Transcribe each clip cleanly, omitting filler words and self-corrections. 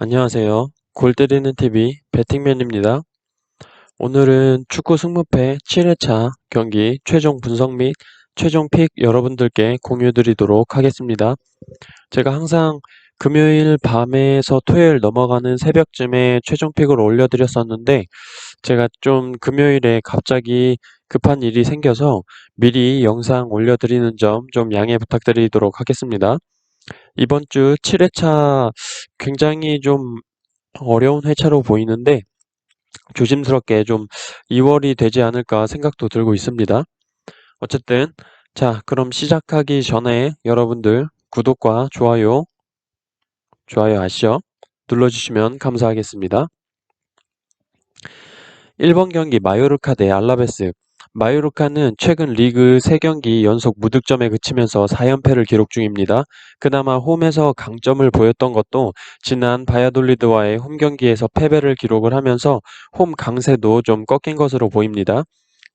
안녕하세요. 골 때리는 TV 배팅맨입니다. 오늘은 축구 승무패 7회차 경기 최종 분석 및 최종 픽 여러분들께 공유드리도록 하겠습니다. 제가 항상 금요일 밤에서 토요일 넘어가는 새벽쯤에 최종 픽을 올려드렸었는데 제가 좀 금요일에 갑자기 급한 일이 생겨서 미리 영상 올려드리는 점 좀 양해 부탁드리도록 하겠습니다. 이번 주 7회차 굉장히 좀 어려운 회차로 보이는데 조심스럽게 좀 2월이 되지 않을까 생각도 들고 있습니다. 어쨌든 자, 그럼 시작하기 전에 여러분들 구독과 좋아요 아시죠? 눌러주시면 감사하겠습니다. 1번 경기 마요르카 대 알라베스. 마요르카는 최근 리그 3경기 연속 무득점에 그치면서 4연패를 기록 중입니다. 그나마 홈에서 강점을 보였던 것도 지난 바야돌리드와의 홈 경기에서 패배를 기록을 하면서 홈 강세도 좀 꺾인 것으로 보입니다.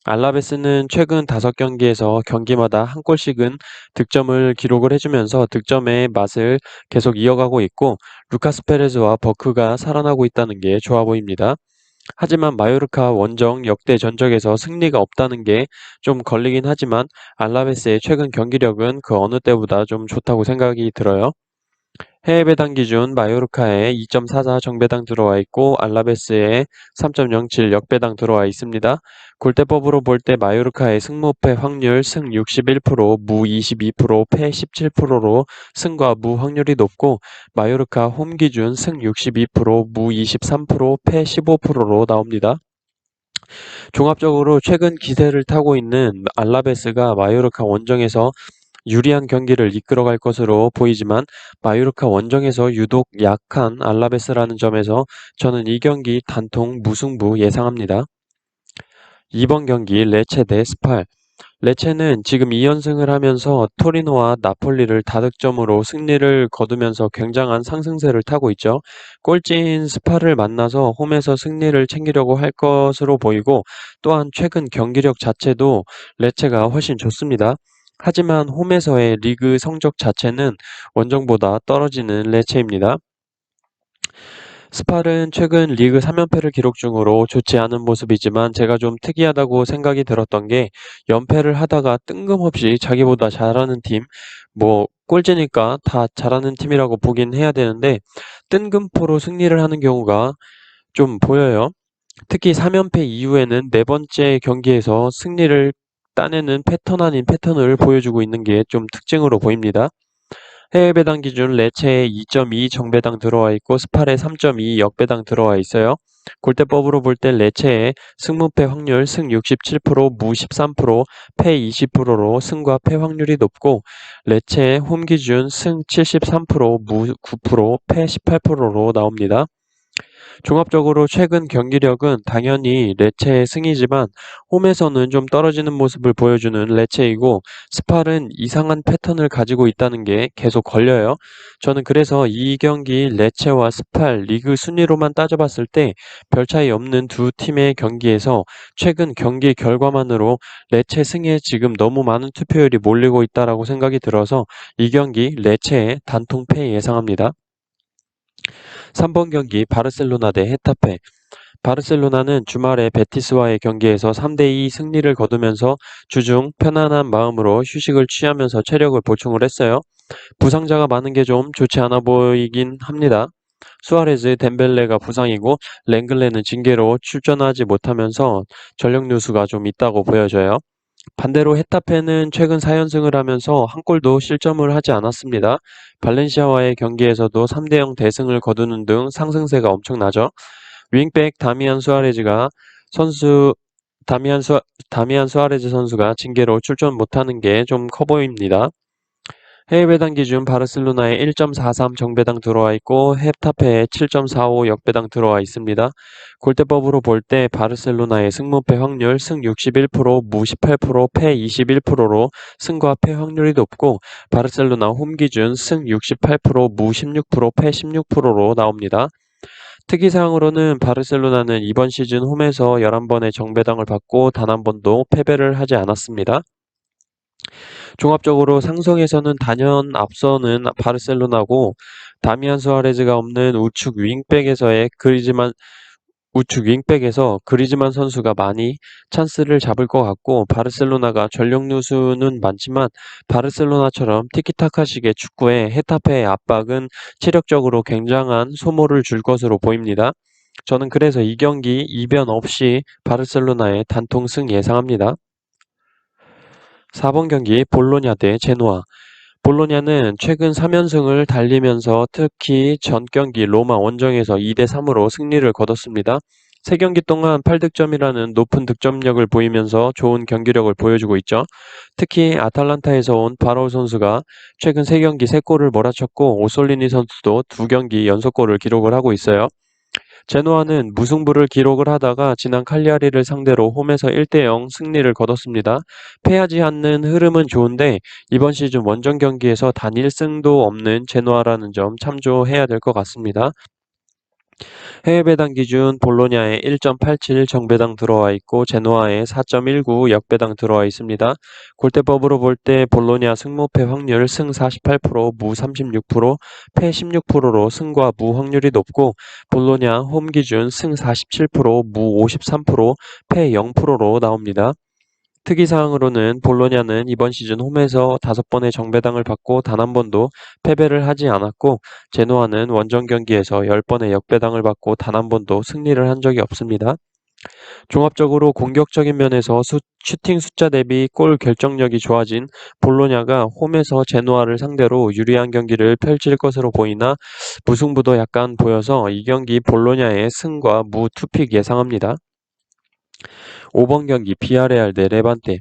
알라베스는 최근 5경기에서 경기마다 한 골씩은 득점을 기록을 해주면서 득점의 맛을 계속 이어가고 있고 루카스 페레즈와 버크가 살아나고 있다는 게 좋아 보입니다. 하지만 마요르카 원정 역대 전적에서 승리가 없다는 게 좀 걸리긴 하지만 알라베스의 최근 경기력은 그 어느 때보다 좀 좋다고 생각이 들어요. 해외 배당 기준 마요르카에 2.44 정배당 들어와 있고 알라베스에 3.07 역배당 들어와 있습니다. 골대법으로 볼 때 마요르카의 승무패 확률 승 61%, 무 22%, 패 17%로 승과 무 확률이 높고 마요르카 홈 기준 승 62%, 무 23%, 패 15%로 나옵니다. 종합적으로 최근 기세를 타고 있는 알라베스가 마요르카 원정에서 유리한 경기를 이끌어갈 것으로 보이지만 마요르카 원정에서 유독 약한 알라베스라는 점에서 저는 이 경기 단통 무승부 예상합니다. 2번 경기 레체 대 스팔. 레체는 지금 2연승을 하면서 토리노와 나폴리를 다득점으로 승리를 거두면서 굉장한 상승세를 타고 있죠. 꼴찌인 스팔을 만나서 홈에서 승리를 챙기려고 할 것으로 보이고 또한 최근 경기력 자체도 레체가 훨씬 좋습니다. 하지만 홈에서의 리그 성적 자체는 원정보다 떨어지는 레체입니다. 스팔은 최근 리그 3연패를 기록 중으로 좋지 않은 모습이지만 제가 좀 특이하다고 생각이 들었던 게 연패를 하다가 뜬금없이 자기보다 잘하는 팀, 꼴찌니까 다 잘하는 팀이라고 보긴 해야 되는데 뜬금포로 승리를 하는 경우가 좀 보여요. 특히 3연패 이후에는 네 번째 경기에서 승리를 따내는 패턴 아닌 패턴을 보여주고 있는 게 좀 특징으로 보입니다. 해외 배당 기준 레체에 2.2 정배당 들어와 있고 스팔에 3.2 역배당 들어와 있어요. 골대법으로 볼 때 레체의 승무패 확률 승 67%, 무 13%, 패 20%로 승과 패 확률이 높고 레체의 홈 기준 승 73%, 무 9%, 패 18%로 나옵니다. 종합적으로 최근 경기력은 당연히 레체의 승이지만 홈에서는 좀 떨어지는 모습을 보여주는 레체이고 스팔은 이상한 패턴을 가지고 있다는 게 계속 걸려요. 저는 그래서 이 경기 레체와 스팔 리그 순위로만 따져봤을 때 별 차이 없는 두 팀의 경기에서 최근 경기 결과만으로 레체 승에 지금 너무 많은 투표율이 몰리고 있다라고 생각이 들어서 이 경기 레체의 단통 패 예상합니다. 3번 경기 바르셀로나 대 헤타페. 바르셀로나는 주말에 베티스와의 경기에서 3대2 승리를 거두면서 주중 편안한 마음으로 휴식을 취하면서 체력을 보충을 했어요. 부상자가 많은 게 좀 좋지 않아 보이긴 합니다. 수아레즈, 덴벨레가 부상이고 랭글레는 징계로 출전하지 못하면서 전력 누수가 좀 있다고 보여져요. 반대로 헤타페는 최근 4연승을 하면서 한 골도 실점을 하지 않았습니다. 발렌시아와의 경기에서도 3대0 대승을 거두는 등 상승세가 엄청나죠. 윙백 선수 다미안 수아레즈 선수가 징계로 출전 못하는 게 좀 커 보입니다. 해외 배당 기준 바르셀로나에 1.43 정배당 들어와 있고 헤타페에 7.45 역배당 들어와 있습니다. 골대법으로 볼 때 바르셀로나의 승무패 확률 승 61%, 무 18%, 패 21%로 승과 패 확률이 높고 바르셀로나 홈 기준 승 68%, 무 16%, 패 16%로 나옵니다. 특이사항으로는 바르셀로나는 이번 시즌 홈에서 11번의 정배당을 받고 단 한 번도 패배를 하지 않았습니다. 종합적으로 상성에서는 단연 앞서는 바르셀로나고 다미안 수아레즈가 없는 우측 윙백에서 그리즈만 선수가 많이 찬스를 잡을 것 같고 바르셀로나가 전력 누수는 많지만 바르셀로나처럼 티키타카식의 축구에 헤타페의 압박은 체력적으로 굉장한 소모를 줄 것으로 보입니다. 저는 그래서 이 경기 이변 없이 바르셀로나의 단통승 예상합니다. 4번 경기 볼로냐 대 제노아. 볼로냐는 최근 3연승을 달리면서 특히 전 경기 로마 원정에서 2대3으로 승리를 거뒀습니다. 3경기 동안 8득점이라는 높은 득점력을 보이면서 좋은 경기력을 보여주고 있죠. 특히 아탈란타에서 온 바라울 선수가 최근 3경기 3골을 몰아쳤고 오솔리니 선수도 2경기 연속골을 기록을 하고 있어요. 제노아는 무승부를 기록을 하다가 지난 칼리아리를 상대로 홈에서 1대0 승리를 거뒀습니다. 패하지 않는 흐름은 좋은데 이번 시즌 원정 경기에서 단 1승도 없는 제노아라는 점 참조해야 될 것 같습니다. 해외 배당 기준 볼로냐에 1.87 정배당 들어와 있고 제노아에 4.19 역배당 들어와 있습니다. 골대법으로 볼 때 볼로냐 승무패 확률 승 48%, 무 36%, 패 16%로 승과 무 확률이 높고 볼로냐 홈 기준 승 47%, 무 53%, 패 0%로 나옵니다. 특이사항으로는 볼로냐는 이번 시즌 홈에서 5번의 정배당을 받고 단 한 번도 패배를 하지 않았고 제노아는 원정 경기에서 10번의 역배당을 받고 단 한 번도 승리를 한 적이 없습니다. 종합적으로 공격적인 면에서 슈팅 숫자 대비 골 결정력이 좋아진 볼로냐가 홈에서 제노아를 상대로 유리한 경기를 펼칠 것으로 보이나 무승부도 약간 보여서 이 경기 볼로냐의 승과 무 투픽 예상합니다. 5번 경기 비아레알 대 레반테.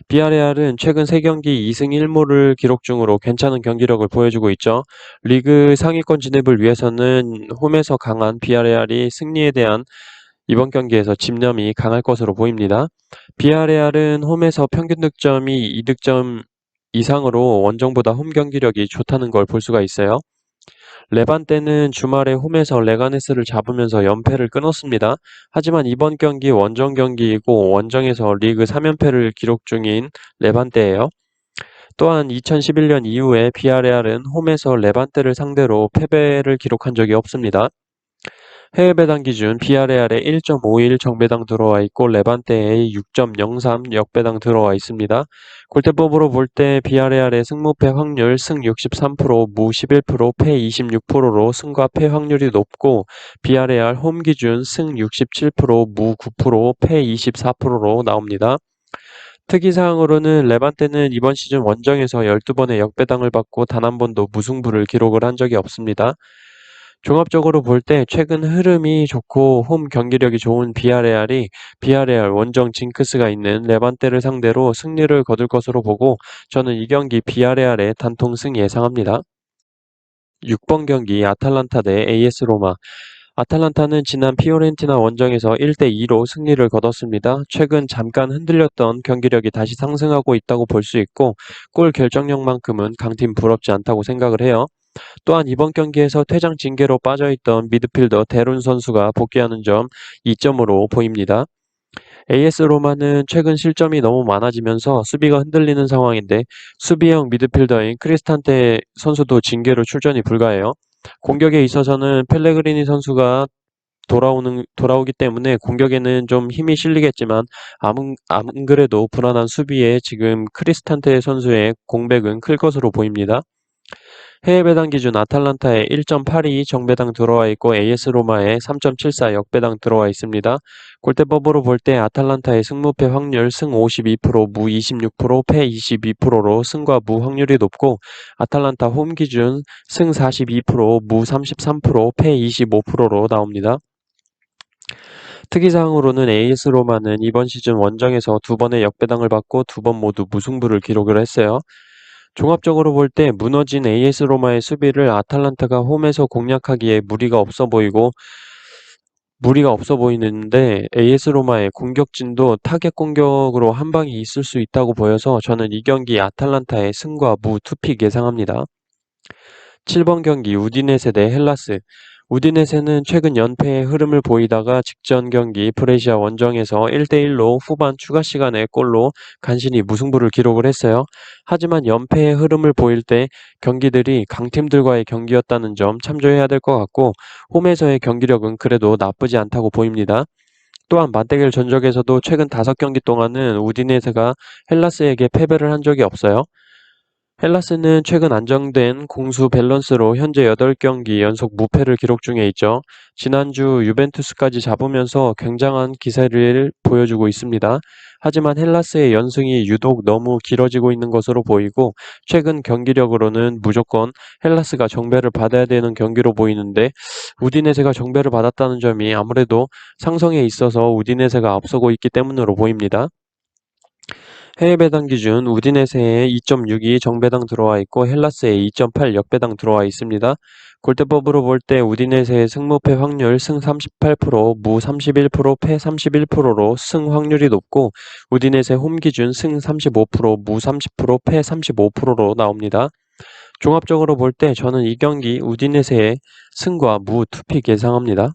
비아레알은 최근 3경기 2승 1무를 기록 중으로 괜찮은 경기력을 보여주고 있죠. 리그 상위권 진입을 위해서는 홈에서 강한 비아레알이 승리에 대한 이번 경기에서 집념이 강할 것으로 보입니다. 비아레알은 홈에서 평균 득점이 2득점 이상으로 원정보다 홈 경기력이 좋다는 걸 볼 수가 있어요. 레반떼는 주말에 홈에서 레가네스를 잡으면서 연패를 끊었습니다. 하지만 이번 경기 원정 경기이고 원정에서 리그 3연패를 기록 중인 레반떼예요. 또한 2011년 이후에 비아레알은 홈에서 레반떼를 상대로 패배를 기록한 적이 없습니다. 해외 배당 기준 비아레알에 1.51 정배당 들어와 있고 레반테에 6.03 역배당 들어와 있습니다. 골대법으로 볼 때 비아레알의 승무패 확률 승 63%, 무 11%, 패 26%로 승과 패 확률이 높고 비아레알 홈 기준 승 67%, 무 9%, 패 24%로 나옵니다. 특이사항으로는 레반테는 이번 시즌 원정에서 12번의 역배당을 받고 단 한 번도 무승부를 기록을 한 적이 없습니다. 종합적으로 볼 때 최근 흐름이 좋고 홈 경기력이 좋은 비아레알이 비아레알 원정 징크스가 있는 레반떼를 상대로 승리를 거둘 것으로 보고 저는 이 경기 비아레알의 단통승 예상합니다. 6번 경기 아탈란타 대 AS 로마. 아탈란타는 지난 피오렌티나 원정에서 1대2로 승리를 거뒀습니다. 최근 잠깐 흔들렸던 경기력이 다시 상승하고 있다고 볼 수 있고 골 결정력만큼은 강팀 부럽지 않다고 생각을 해요. 또한 이번 경기에서 퇴장 징계로 빠져있던 미드필더 데룬 선수가 복귀하는 점 이점으로 보입니다. AS 로마는 최근 실점이 너무 많아지면서 수비가 흔들리는 상황인데 수비형 미드필더인 크리스탄테 선수도 징계로 출전이 불가해요. 공격에 있어서는 펠레그리니 선수가 돌아오기 때문에 공격에는 좀 힘이 실리겠지만 안 그래도 불안한 수비에 지금 크리스탄테 선수의 공백은 클 것으로 보입니다. 해외 배당 기준 아탈란타에 1.82 정배당 들어와 있고 AS 로마에 3.74 역배당 들어와 있습니다. 골대법으로 볼 때 아탈란타의 승무패 확률 승 52%, 무 26%, 패 22%로 승과 무 확률이 높고 아탈란타 홈 기준 승 42%, 무 33%, 패 25%로 나옵니다. 특이사항으로는 AS 로마는 이번 시즌 원정에서 2번의 역배당을 받고 2번 모두 무승부를 기록을 했어요. 종합적으로 볼 때 무너진 AS 로마의 수비를 아탈란타가 홈에서 공략하기에 무리가 없어 보이는데 AS 로마의 공격진도 타겟 공격으로 한 방이 있을 수 있다고 보여서 저는 이 경기 아탈란타의 승과 무 투픽 예상합니다. 7번 경기 우디네세 대 헬라스. 우디네세는 최근 연패의 흐름을 보이다가 직전 경기 브레시아 원정에서 1대1로 후반 추가 시간에 골로 간신히 무승부를 기록을 했어요. 하지만 연패의 흐름을 보일 때 경기들이 강팀들과의 경기였다는 점 참조해야 될 것 같고, 홈에서의 경기력은 그래도 나쁘지 않다고 보입니다. 또한 맞대결 전적에서도 최근 5경기 동안은 우디네세가 헬라스에게 패배를 한 적이 없어요. 헬라스는 최근 안정된 공수 밸런스로 현재 8경기 연속 무패를 기록 중에 있죠. 지난주 유벤투스까지 잡으면서 굉장한 기세를 보여주고 있습니다. 하지만 헬라스의 연승이 유독 너무 길어지고 있는 것으로 보이고, 최근 경기력으로는 무조건 헬라스가 정배를 받아야 되는 경기로 보이는데, 우디네세가 정배를 받았다는 점이 아무래도 상성에 있어서 우디네세가 앞서고 있기 때문으로 보입니다. 해외 배당 기준 우디네세에 2.62 정배당 들어와 있고 헬라스에 2.8 역배당 들어와 있습니다. 골대법으로 볼 때 우디네세의 승무패 확률 승 38%, 무 31%, 패 31%로 승 확률이 높고, 우디네세 홈 기준 승 35%, 무 30%, 패 35%로 나옵니다. 종합적으로 볼 때 저는 이 경기 우디네세의 승과 무 투픽 예상합니다.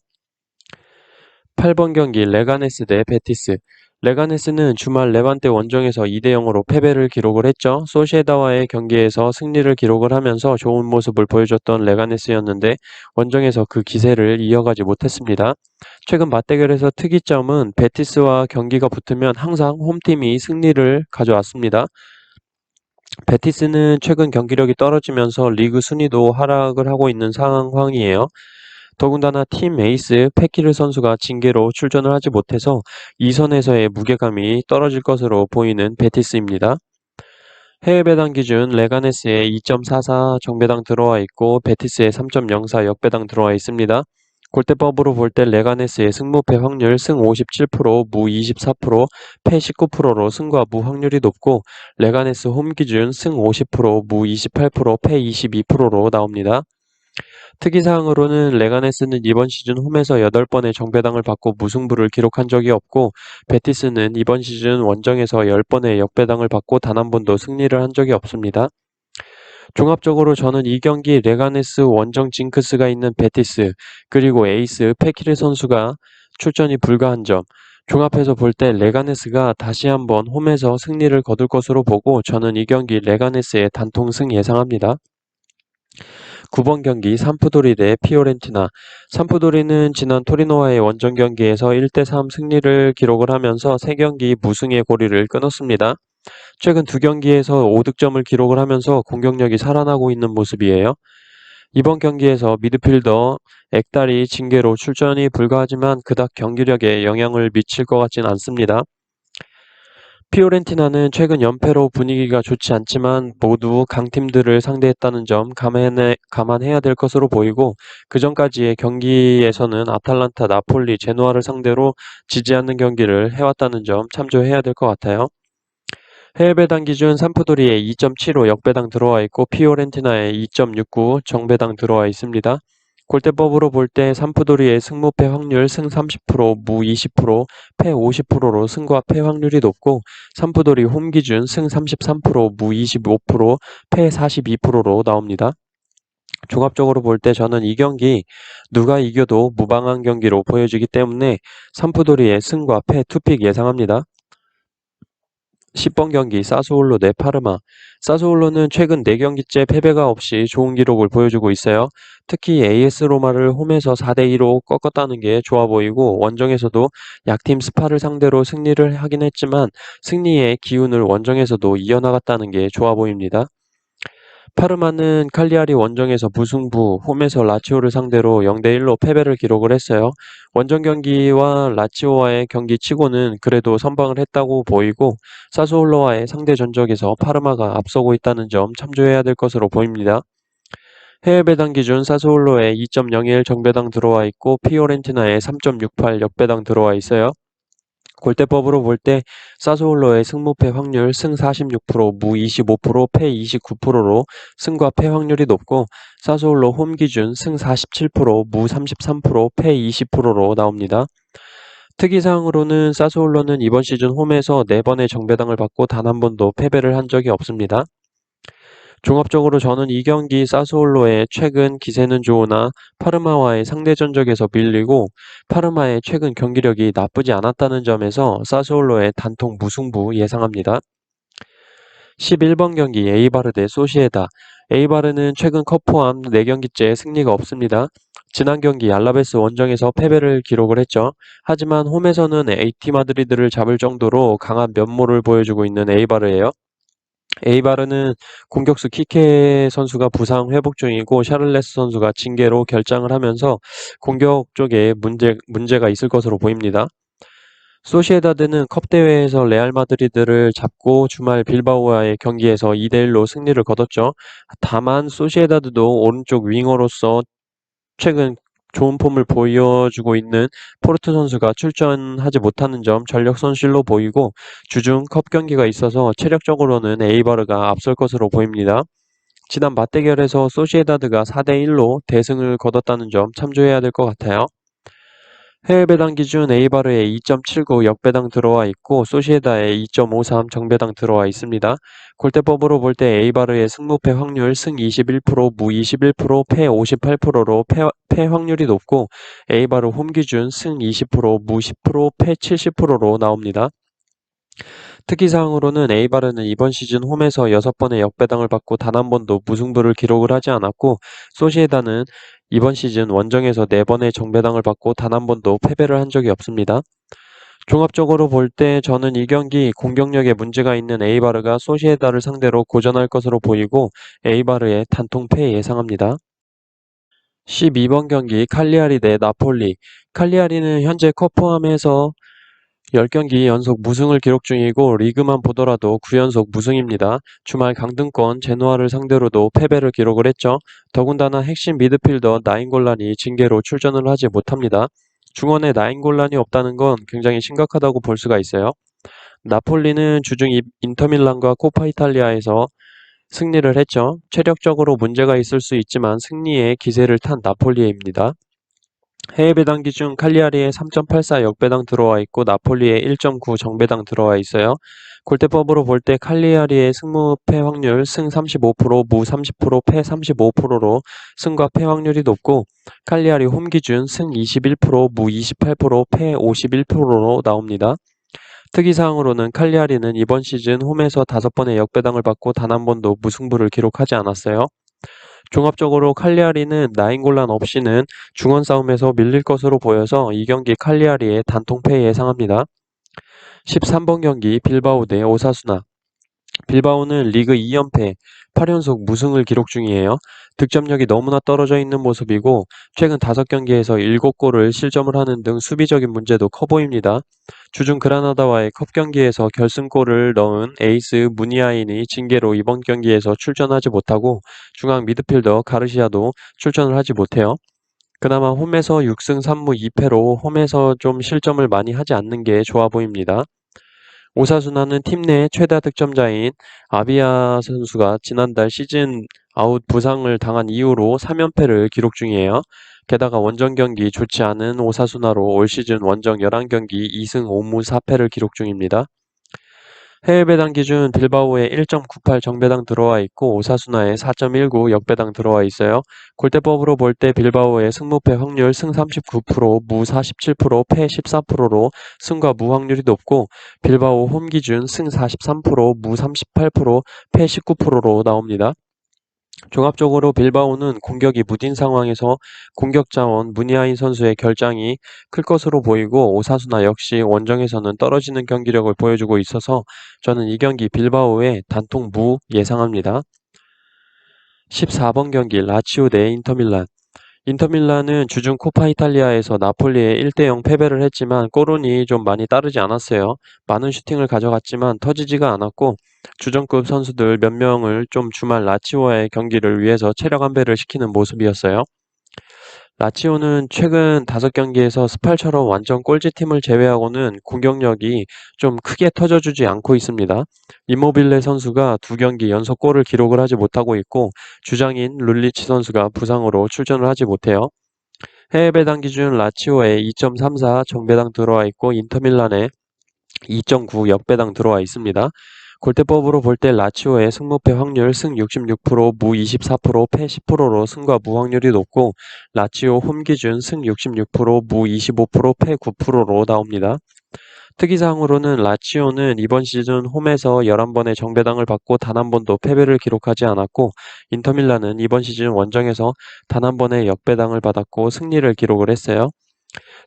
8번 경기 레가네스 대 베티스. 레가네스는 주말 레반테 원정에서 2대0으로 패배를 기록을 했죠. 소시에다와의 경기에서 승리를 기록을 하면서 좋은 모습을 보여줬던 레가네스였는데 원정에서 그 기세를 이어가지 못했습니다. 최근 맞대결에서 특이점은 베티스와 경기가 붙으면 항상 홈팀이 승리를 가져왔습니다. 베티스는 최근 경기력이 떨어지면서 리그 순위도 하락을 하고 있는 상황이에요. 더군다나 팀 에이스 페키르 선수가 징계로 출전을 하지 못해서 2선에서의 무게감이 떨어질 것으로 보이는 베티스입니다. 해외 배당 기준 레가네스에 2.44 정배당 들어와 있고 베티스에 3.04 역배당 들어와 있습니다. 골대법으로 볼 때 레가네스의 승무패 확률 승 57%, 무 24%, 패 19%로 승과 무 확률이 높고, 레가네스 홈 기준 승 50%, 무 28%, 패 22%로 나옵니다. 특이사항으로는 레가네스는 이번 시즌 홈에서 8번의 정배당을 받고 무승부를 기록한 적이 없고, 베티스는 이번 시즌 원정에서 10번의 역배당을 받고 단 한 번도 승리를 한 적이 없습니다. 종합적으로 저는 이 경기 레가네스 원정 징크스가 있는 베티스, 그리고 에이스 페키르 선수가 출전이 불가한 점, 종합해서 볼 때 레가네스가 다시 한번 홈에서 승리를 거둘 것으로 보고, 저는 이 경기 레가네스의 단통승 예상합니다. 9번 경기 삼프도리 대 피오렌티나. 삼프도리는 지난 토리노와의 원정 경기에서 1대3 승리를 기록을 하면서 3경기 무승의 고리를 끊었습니다. 최근 2경기에서 5득점을 기록을 하면서 공격력이 살아나고 있는 모습이에요. 이번 경기에서 미드필더 엑달이 징계로 출전이 불가하지만 그닥 경기력에 영향을 미칠 것 같진 않습니다. 피오렌티나는 최근 연패로 분위기가 좋지 않지만 모두 강팀들을 상대했다는 점 감안해야 될 것으로 보이고, 그전까지의 경기에서는 아탈란타, 나폴리, 제노아를 상대로 지지 않는 경기를 해왔다는 점 참조해야 될 것 같아요. 해외 배당 기준 삼프도리에 2.75 역배당 들어와 있고 피오렌티나에 2.69 정배당 들어와 있습니다. 골대법으로 볼 때 삼프도리의 승무패 확률 승 30%, 무 20%, 패 50%로 승과 패 확률이 높고, 삼프도리 홈 기준 승 33%, 무 25%, 패 42%로 나옵니다. 종합적으로 볼 때 저는 이 경기 누가 이겨도 무방한 경기로 보여지기 때문에 삼프도리의 승과 패 투픽 예상합니다. 10번 경기 사스올로 대 파르마. 사스올로는 최근 4경기째 패배가 없이 좋은 기록을 보여주고 있어요. 특히 AS 로마를 홈에서 4대2로 꺾었다는 게 좋아 보이고, 원정에서도 약팀 스파를 상대로 승리를 하긴 했지만 승리의 기운을 원정에서도 이어나갔다는 게 좋아 보입니다. 파르마는 칼리아리 원정에서 무승부, 홈에서 라치오를 상대로 0대1로 패배를 기록을 했어요. 원정 경기와 라치오와의 경기 치고는 그래도 선방을 했다고 보이고, 사스올로와의 상대 전적에서 파르마가 앞서고 있다는 점 참조해야 될 것으로 보입니다. 해외 배당 기준 사스올로에 2.01 정배당 들어와 있고 피오렌티나에 3.68 역배당 들어와 있어요. 골대법으로 볼 때 사스올로의 승무패 확률 승 46%, 무 25%, 패 29%로 승과 패 확률이 높고, 사스올로 홈 기준 승 47%, 무 33%, 패 20%로 나옵니다. 특이사항으로는 사스올로는 이번 시즌 홈에서 4번의 정배당을 받고 단 한 번도 패배를 한 적이 없습니다. 종합적으로 저는 이 경기 사스올로의 최근 기세는 좋으나 파르마와의 상대 전적에서 밀리고 파르마의 최근 경기력이 나쁘지 않았다는 점에서 사스올로의 단통 무승부 예상합니다. 11번 경기 에이바르 대 소시에다. 에이바르는 최근 컵 포함 4경기째 승리가 없습니다. 지난 경기 알라베스 원정에서 패배를 기록을 했죠. 하지만 홈에서는 AT 마드리드를 잡을 정도로 강한 면모를 보여주고 있는 에이바르예요. 에이바르는 공격수 키케 선수가 부상 회복 중이고 샤를레스 선수가 징계로 결장을 하면서 공격 쪽에 문제가 있을 것으로 보입니다. 소시에다드는 컵 대회에서 레알 마드리드를 잡고 주말 빌바오와의 경기에서 2대1로 승리를 거뒀죠. 다만 소시에다드도 오른쪽 윙어로서 최근 좋은 폼을 보여주고 있는 포르투 선수가 출전하지 못하는 점 전력 손실로 보이고 주중 컵 경기가 있어서 체력적으로는 에이바르가 앞설 것으로 보입니다. 지난 맞대결에서 소시에다드가 4대1로 대승을 거뒀다는 점 참조해야 될 것 같아요. 해외 배당 기준 에이바르에 2.79 역배당 들어와 있고 소시에다에 2.53 정배당 들어와 있습니다. 골대법으로 볼 때 에이바르의 승무패 확률 승 21%, 무 21%, 패 58%로 패 확률이 높고 에이바르 홈 기준 승 20%, 무 10%, 패 70%로 나옵니다. 특이사항으로는 에이바르는 이번 시즌 홈에서 6번의 역배당을 받고 단 한 번도 무승부를 기록을 하지 않았고 소시에다는 이번 시즌 원정에서 4번의 정배당을 받고 단 한 번도 패배를 한 적이 없습니다. 종합적으로 볼 때 저는 이 경기 공격력에 문제가 있는 에이바르가 소시에다를 상대로 고전할 것으로 보이고 에이바르의 단통패 예상합니다. 12번 경기 칼리아리 대 나폴리. 칼리아리는 현재 컵 포함해서 10경기 연속 무승을 기록 중이고 리그만 보더라도 9연속 무승입니다. 주말 강등권 제노아를 상대로도 패배를 기록을 했죠. 더군다나 핵심 미드필더 나인골란이 징계로 출전을 하지 못합니다. 중원에 나인골란이 없다는 건 굉장히 심각하다고 볼 수가 있어요. 나폴리는 주중 인터밀란과 코파 이탈리아에서 승리를 했죠. 체력적으로 문제가 있을 수 있지만 승리의 기세를 탄 나폴리입니다. 해외 배당 기준 칼리아리에 3.84 역배당 들어와 있고 나폴리에 1.9 정배당 들어와 있어요. 골대법으로 볼 때 칼리아리의 승무패 확률 승 35%, 무 30%, 패 35%로 승과 패 확률이 높고 칼리아리 홈 기준 승 21%, 무 28%, 패 51%로 나옵니다. 특이사항으로는 칼리아리는 이번 시즌 홈에서 5번의 역배당을 받고 단 한 번도 무승부를 기록하지 않았어요. 종합적으로 칼리아리는 나인골란 없이는 중원 싸움에서 밀릴 것으로 보여서 이 경기 칼리아리의 단통패 예상합니다. 13번 경기 빌바오 대 오사수나. 빌바오는 리그 2연패, 8연속 무승을 기록 중이에요. 득점력이 너무나 떨어져 있는 모습이고 최근 5경기에서 7골을 실점을 하는 등 수비적인 문제도 커 보입니다. 주중 그라나다와의 컵 경기에서 결승골을 넣은 에이스 무니아인이 징계로 이번 경기에서 출전하지 못하고 중앙 미드필더 가르시아도 출전을 하지 못해요. 그나마 홈에서 6승 3무 2패로 홈에서 좀 실점을 많이 하지 않는 게 좋아 보입니다. 오사수나는 팀 내 최다 득점자인 아비아 선수가 지난달 시즌 아웃 부상을 당한 이후로 3연패를 기록 중이에요. 게다가 원정 경기 좋지 않은 오사수나로 올 시즌 원정 11경기 2승 5무 4패를 기록 중입니다. 해외 배당 기준 빌바오에 1.98 정배당 들어와 있고 오사수나에 4.19 역배당 들어와 있어요. 골대법으로 볼 때 빌바오의 승무패 확률 승 39%, 무 47%, 패 14%로 승과 무 확률이 높고 빌바오 홈 기준 승 43%, 무 38%, 패 19%로 나옵니다. 종합적으로 빌바오는 공격이 무딘 상황에서 공격 자원 무니아인 선수의 결장이 클 것으로 보이고 오사수나 역시 원정에서는 떨어지는 경기력을 보여주고 있어서 저는 이 경기 빌바오의 단통 무 예상합니다. 14번 경기 라치오 대 인터밀란. 인터밀란은 주중 코파 이탈리아에서 나폴리에 1대0 패배를 했지만 골운이 좀 많이 따르지 않았어요. 많은 슈팅을 가져갔지만 터지지가 않았고 주전급 선수들 몇 명을 좀 주말 라치오와의 경기를 위해서 체력 안배를 시키는 모습이었어요. 라치오는 최근 5경기에서 스팔처럼 완전 꼴찌팀을 제외하고는 공격력이 좀 크게 터져주지 않고 있습니다. 이모빌레 선수가 2경기 연속 골을 기록을 하지 못하고 있고 주장인 룰리치 선수가 부상으로 출전을 하지 못해요. 해외 배당 기준 라치오에 2.34 정배당 들어와 있고 인터밀란에 2.9 역배당 들어와 있습니다. 골대법으로 볼 때 라치오의 승무패 확률 승 66%, 무 24%, 패 10%로 승과 무 확률이 높고 라치오 홈 기준 승 66%, 무 25%, 패 9%로 나옵니다. 특이사항으로는 라치오는 이번 시즌 홈에서 11번의 정배당을 받고 단 한 번도 패배를 기록하지 않았고 인터밀란은 이번 시즌 원정에서 단 한 번의 역배당을 받았고 승리를 기록을 했어요.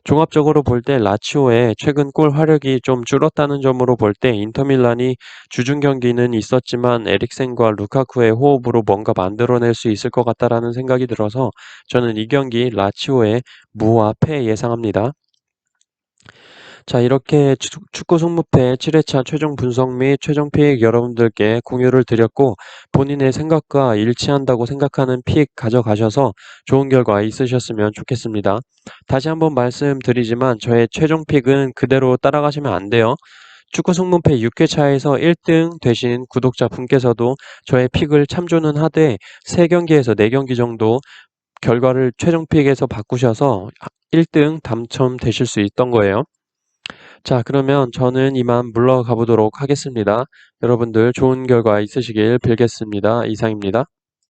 종합적으로 볼 때 라치오의 최근 골 화력이 좀 줄었다는 점으로 볼 때 인터밀란이 주중 경기는 있었지만 에릭센과 루카쿠의 호흡으로 뭔가 만들어낼 수 있을 것 같다라는 생각이 들어서 저는 이 경기 라치오의 무와 패 예상합니다. 자, 이렇게 축구 승무패 7회차 최종 분석 및 최종 픽 여러분들께 공유를 드렸고 본인의 생각과 일치한다고 생각하는 픽 가져가셔서 좋은 결과 있으셨으면 좋겠습니다. 다시 한번 말씀드리지만 저의 최종 픽은 그대로 따라가시면 안 돼요. 축구 승무패 6회차에서 1등 되신 구독자분께서도 저의 픽을 참조는 하되 3경기에서 4경기 정도 결과를 최종 픽에서 바꾸셔서 1등 당첨되실 수 있던 거예요. 자, 그러면 저는 이만 물러가 보도록 하겠습니다. 여러분들 좋은 결과 있으시길 빌겠습니다. 이상입니다.